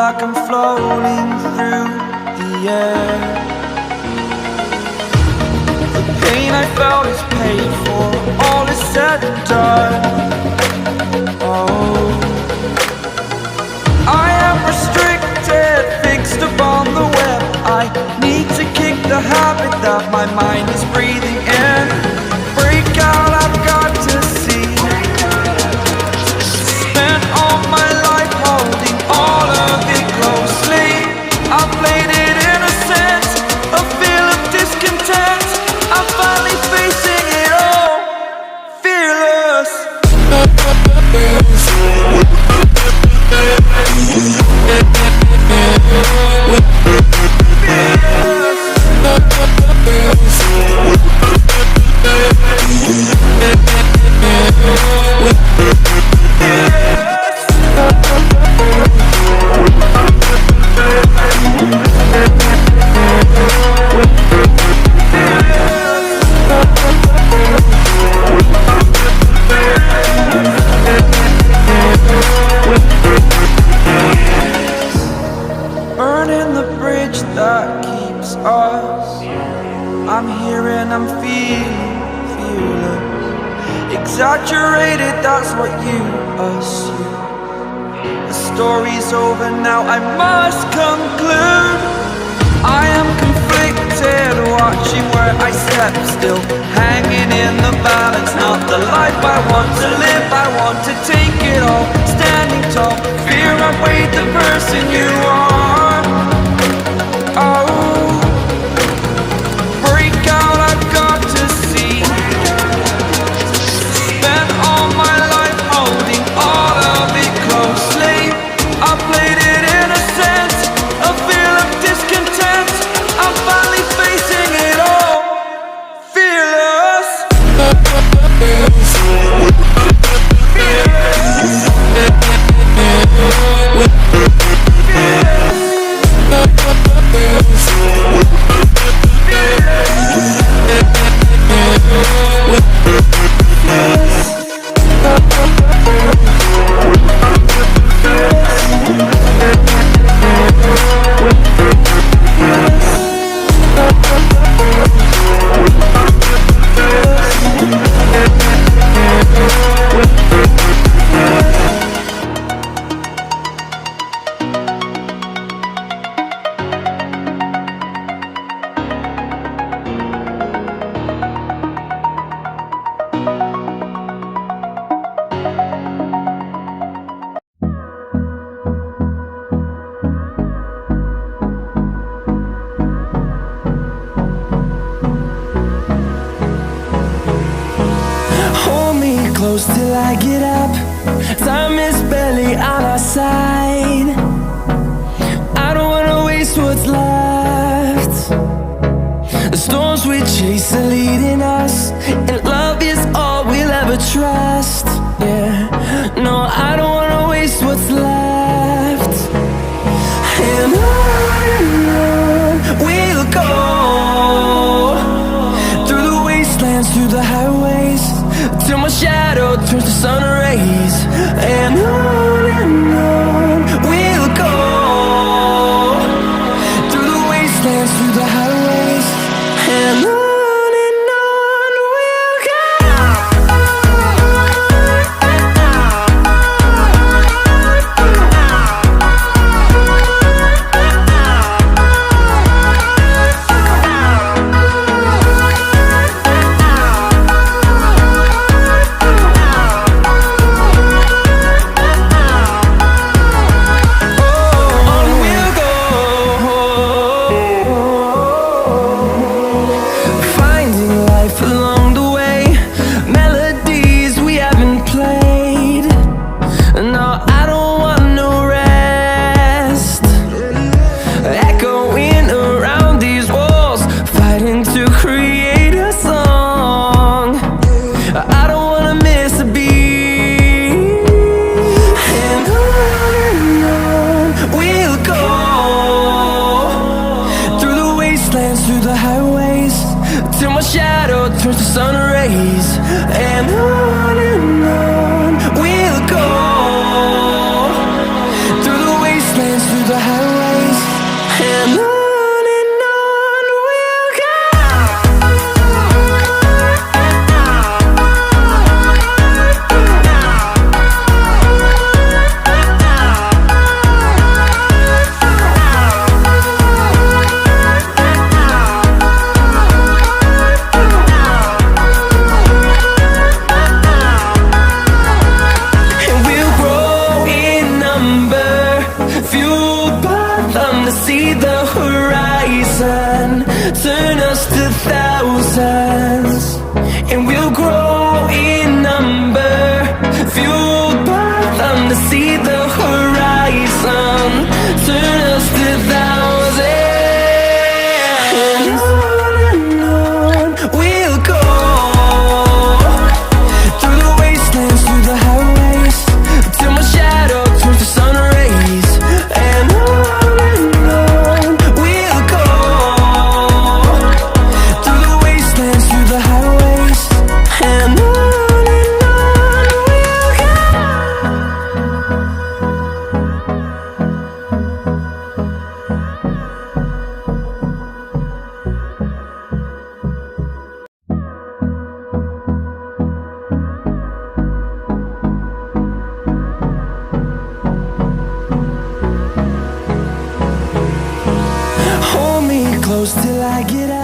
like I'm floating through the air. The pain I felt is paid for, all is said and done. Oh, I am restricted, fixed upon the web. I need to kick the habit that my mind is breathing in. Break out, I've got to see. Spent all my life holding all of it closely. I played it innocent, a feel of discontent. I'm finally facing it all, fearless. Burning the bridge that keeps us. I'm here and I'm feeling fearless. Exaggerated, that's what you assume. The story's over now, I must conclude. I am conflicted, watching where I step still, hanging in the balance. Not the life I want to live, I want to take it all. Standing tall, fear outweighed the person you are. Oh, break out, I've got to see. Spent all my life holding all of it closely. I played it innocent, a feel of discontent. I'm finally facing it all, fearless. Close till I get up. Time is barely on our side. I don't wanna waste what's left. The storms we chase are leading us, and love is all we'll ever trust. Yeah, no, I don't wanna waste what's left. And on we'll go, through the wastelands, through the highways, till my shadow turns to sun rays. And on we'll go, through the wastelands, through the highways. And on we'll go. Turns to sun rays. And on we'll go, through the wastelands, through the close till I get